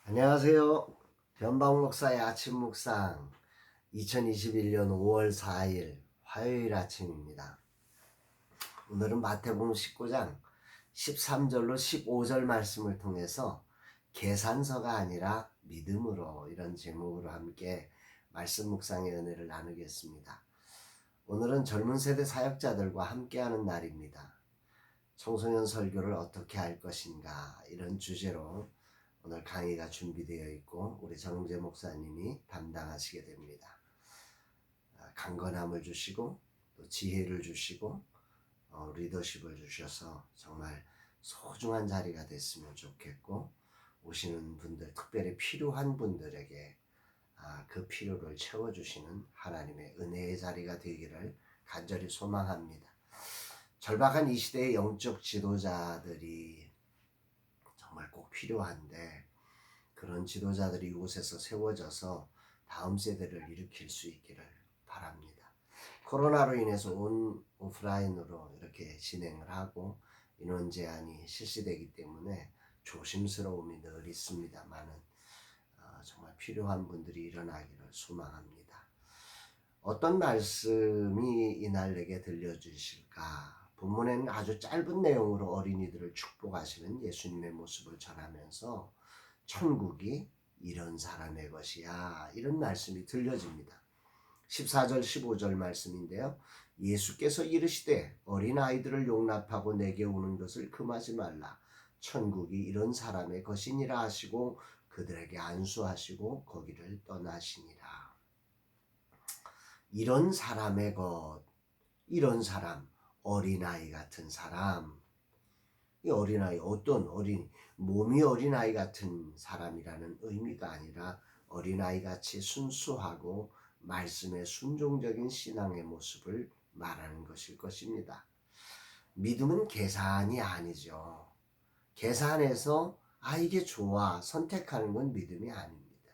안녕하세요. 변방 목사의 아침 묵상 2021년 5월 4일 화요일 아침입니다. 오늘은 마태복음 19장 13절로 15절 말씀을 통해서 계산서가 아니라 믿음으로 이런 제목으로 함께 말씀 묵상의 은혜를 나누겠습니다. 오늘은 젊은 세대 사역자들과 함께하는 날입니다. 청소년 설교를 어떻게 할 것인가 이런 주제로 오늘 강의가 준비되어 있고 우리 정재 목사님이 담당하시게 됩니다. 강건함을 주시고 또 지혜를 주시고 리더십을 주셔서 정말 소중한 자리가 됐으면 좋겠고 오시는 분들 특별히 필요한 분들에게 그 필요를 채워주시는 하나님의 은혜의 자리가 되기를 간절히 소망합니다. 절박한 이 시대의 영적 지도자들이 정말 꼭 필요한데 그런 지도자들이 이곳에서 세워져서 다음 세대를 일으킬 수 있기를 바랍니다. 코로나로 인해서 오프라인으로 이렇게 진행을 하고 인원 제한이 실시되기 때문에 조심스러움이 늘 있습니다만은 정말 필요한 분들이 일어나기를 소망합니다. 어떤 말씀이 이날 내게 들려주실까? 본문에는 아주 짧은 내용으로 어린이들을 축복하시는 예수님의 모습을 전하면서 천국이 이런 사람의 것이야 이런 말씀이 들려집니다. 14절 15절 말씀인데요. 예수께서 이르시되 어린아이들을 용납하고 내게 오는 것을 금하지 말라. 천국이 이런 사람의 것이니라 하시고 그들에게 안수하시고 거기를 떠나시니라. 이런 사람의 것, 이런 사람, 어린아이 같은 사람. 이 어린아이, 어떤 어린이, 몸이 어린아이 같은 사람이라는 의미가 아니라 어린아이같이 순수하고 말씀에 순종적인 신앙의 모습을 말하는 것일 것입니다. 믿음은 계산이 아니죠. 계산해서 이게 좋아 선택하는 건 믿음이 아닙니다.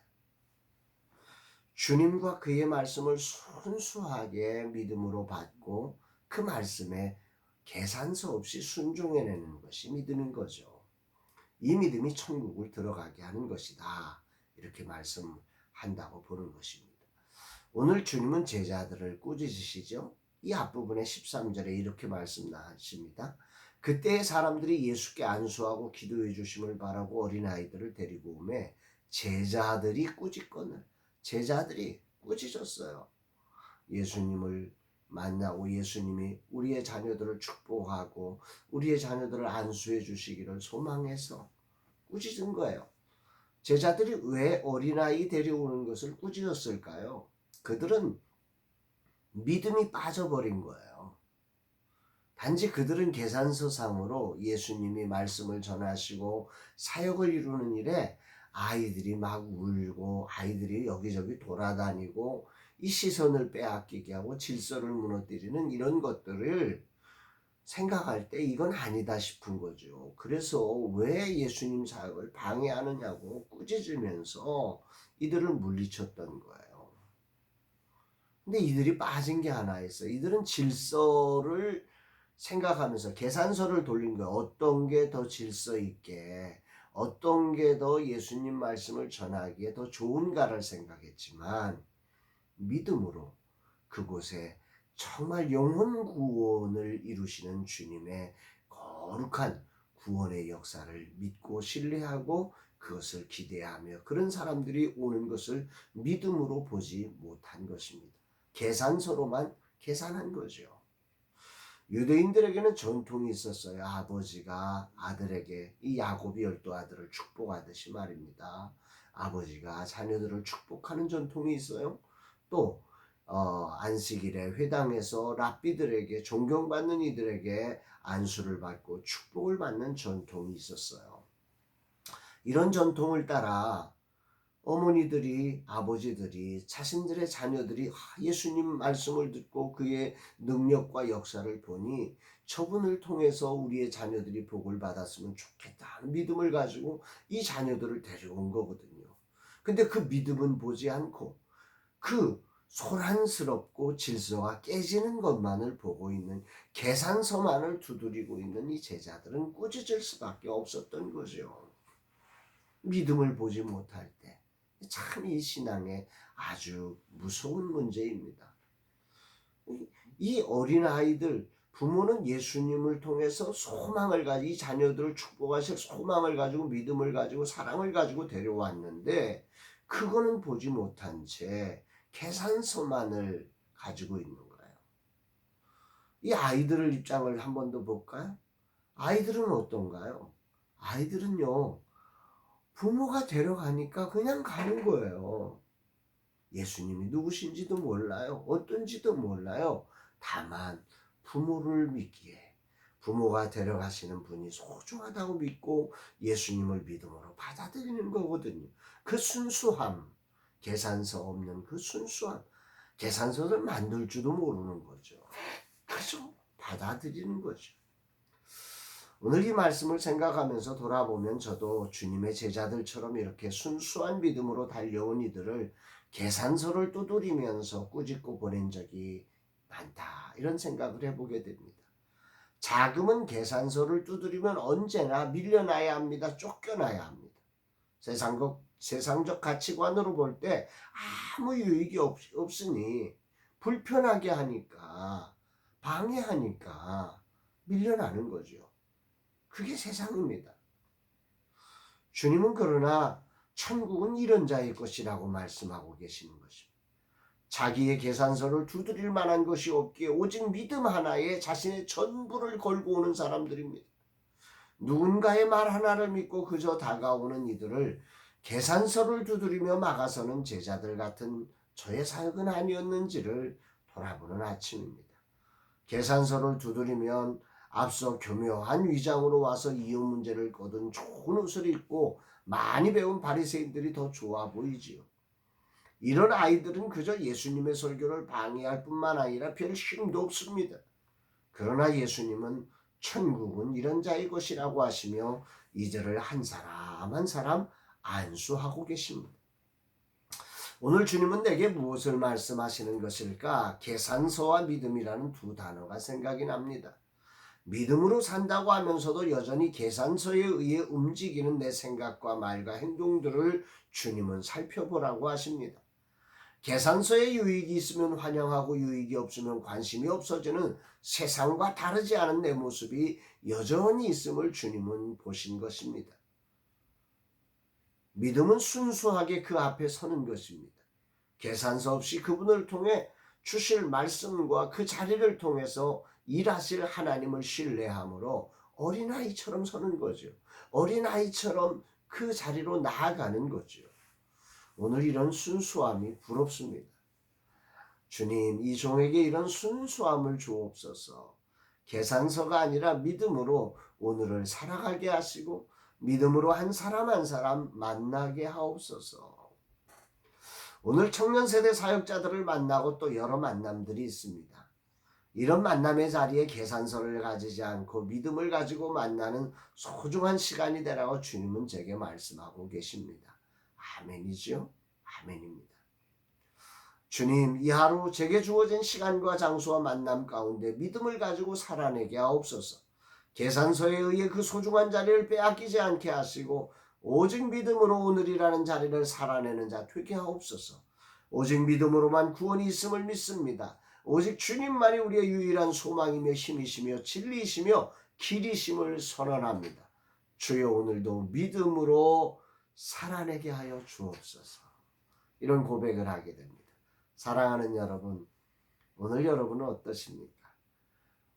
주님과 그의 말씀을 순수하게 믿음으로 받고 그 말씀에 계산서 없이 순종해내는 것이 믿음인 거죠. 이 믿음이 천국을 들어가게 하는 것이다. 이렇게 말씀한다고 보는 것입니다. 오늘 주님은 제자들을 꾸짖으시죠. 이 앞부분의 13절에 이렇게 말씀하십니다. 그때 사람들이 예수께 안수하고 기도해 주심을 바라고 어린아이들을 데리고 오매 제자들이 꾸짖거늘 제자들이 꾸짖었어요. 예수님을 만나고 예수님이 우리의 자녀들을 축복하고 우리의 자녀들을 안수해 주시기를 소망해서 꾸짖은 거예요. 제자들이 왜 어린아이 데려오는 것을 꾸짖었을까요? 그들은 믿음이 빠져버린 거예요. 단지 그들은 계산서상으로 예수님이 말씀을 전하시고 사역을 이루는 일에 아이들이 막 울고 아이들이 여기저기 돌아다니고 이 시선을 빼앗기게 하고 질서를 무너뜨리는 이런 것들을 생각할 때 이건 아니다 싶은 거죠. 그래서 왜 예수님 사역을 방해하느냐고 꾸짖으면서 이들을 물리쳤던 거예요. 근데 이들이 빠진 게 하나 있어요. 이들은 질서를 생각하면서 계산서를 돌린 거예요. 어떤 게 더 질서 있게, 어떤 게 더 예수님 말씀을 전하기에 더 좋은가를 생각했지만 믿음으로 그곳에 정말 영혼 구원을 이루시는 주님의 거룩한 구원의 역사를 믿고 신뢰하고 그것을 기대하며 그런 사람들이 오는 것을 믿음으로 보지 못한 것입니다. 계산서로만 계산한 거죠. 유대인들에게는 전통이 있었어요. 아버지가 아들에게 이 야곱이 12 아들을 축복하듯이 말입니다. 아버지가 자녀들을 축복하는 전통이 있어요. 또 안식일에 회당에서 랍비들에게 존경받는 이들에게 안수를 받고 축복을 받는 전통이 있었어요. 이런 전통을 따라 어머니들이 아버지들이 자신들의 자녀들이 예수님 말씀을 듣고 그의 능력과 역사를 보니 저분을 통해서 우리의 자녀들이 복을 받았으면 좋겠다 하는 믿음을 가지고 이 자녀들을 데려온 거거든요. 근데 그 믿음은 보지 않고 그 소란스럽고 질서가 깨지는 것만을 보고 있는 계산서만을 두드리고 있는 이 제자들은 꾸짖을 수밖에 없었던 거죠. 믿음을 보지 못할 때 참 이 신앙에 아주 무서운 문제입니다. 이 어린아이들 부모는 예수님을 통해서 소망을 가지고 이 자녀들을 축복하실 소망을 가지고 믿음을 가지고 사랑을 가지고 데려왔는데 그거는 보지 못한 채 계산서만을 가지고 있는 거예요. 이 아이들을 입장을 한 번 더 볼까요? 아이들은 어떤가요? 아이들은요, 부모가 데려가니까 그냥 가는 거예요. 예수님이 누구신지도 몰라요. 어떤지도 몰라요. 다만 부모를 믿기에 부모가 데려가시는 분이 소중하다고 믿고 예수님을 믿음으로 받아들이는 거거든요. 그 순수함, 계산서 없는 그 순수함, 계산서를 만들 줄도 모르는 거죠. 그죠? 받아들이는 거죠. 오늘 이 말씀을 생각하면서 돌아보면 저도 주님의 제자들처럼 이렇게 순수한 믿음으로 달려온 이들을 계산서를 두드리면서 꾸짖고 보낸 적이 많다. 이런 생각을 해보게 됩니다. 자금은 계산서를 두드리면 언제나 밀려나야 합니다. 쫓겨나야 합니다. 세상적 가치관으로 볼 때 아무 유익이 없으니 불편하게 하니까 방해하니까 밀려나는 거죠. 그게 세상입니다. 주님은 그러나 천국은 이런 자의 것이라고 말씀하고 계시는 것입니다. 자기의 계산서를 두드릴 만한 것이 없기에 오직 믿음 하나에 자신의 전부를 걸고 오는 사람들입니다. 누군가의 말 하나를 믿고 그저 다가오는 이들을 계산서를 두드리며 막아서는 제자들 같은 저의 사역은 아니었는지를 돌아보는 아침입니다. 계산서를 두드리면 앞서 교묘한 위장으로 와서 이혼 문제를 거둔 좋은 옷을 입고 많이 배운 바리새인들이 더 좋아 보이지요. 이런 아이들은 그저 예수님의 설교를 방해할 뿐만 아니라 별 힘도 없습니다. 그러나 예수님은 천국은 이런 자의 것이라고 하시며 이들을 한 사람 한 사람 안수하고 계십니다. 오늘 주님은 내게 무엇을 말씀하시는 것일까? 계산서와 믿음이라는 두 단어가 생각이 납니다. 믿음으로 산다고 하면서도 여전히 계산서에 의해 움직이는 내 생각과 말과 행동들을 주님은 살펴보라고 하십니다. 계산서에 유익이 있으면 환영하고 유익이 없으면 관심이 없어지는 세상과 다르지 않은 내 모습이 여전히 있음을 주님은 보신 것입니다. 믿음은 순수하게 그 앞에 서는 것입니다. 계산서 없이 그분을 통해 주실 말씀과 그 자리를 통해서 일하실 하나님을 신뢰함으로 어린아이처럼 서는 거죠. 어린아이처럼 그 자리로 나아가는 거죠. 오늘 이런 순수함이 부럽습니다. 주님, 이 종에게 이런 순수함을 주옵소서. 계산서가 아니라 믿음으로 오늘을 살아가게 하시고 믿음으로 한 사람 한 사람 만나게 하옵소서. 오늘 청년 세대 사역자들을 만나고 또 여러 만남들이 있습니다. 이런 만남의 자리에 계산서를 가지지 않고 믿음을 가지고 만나는 소중한 시간이 되라고 주님은 제게 말씀하고 계십니다. 아멘이죠? 아멘입니다. 주님, 이 하루 제게 주어진 시간과 장소와 만남 가운데 믿음을 가지고 살아내게 하옵소서. 계산서에 의해 그 소중한 자리를 빼앗기지 않게 하시고 오직 믿음으로 오늘이라는 자리를 살아내는 자 되게 하옵소서. 오직 믿음으로만 구원이 있음을 믿습니다. 오직 주님만이 우리의 유일한 소망이며 힘이시며 진리이시며 길이심을 선언합니다. 주여 오늘도 믿음으로 살아내게 하여 주옵소서. 이런 고백을 하게 됩니다. 사랑하는 여러분, 오늘 여러분은 어떠십니까?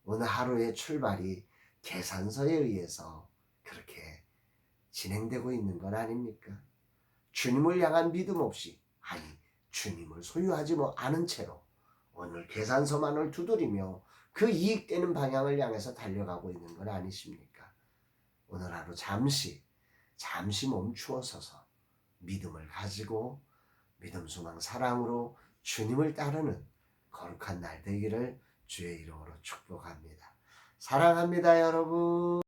오늘 하루의 출발이 계산서에 의해서 그렇게 진행되고 있는 건 아닙니까? 주님을 향한 믿음 없이, 아니 주님을 소유하지 않은 채로 오늘 계산서만을 두드리며 그 이익되는 방향을 향해서 달려가고 있는 건 아니십니까? 오늘 하루 잠시 멈추어 서서 믿음을 가지고 믿음, 소망, 사랑으로 주님을 따르는 거룩한 날 되기를 주의 이름으로 축복합니다. 사랑합니다, 여러분.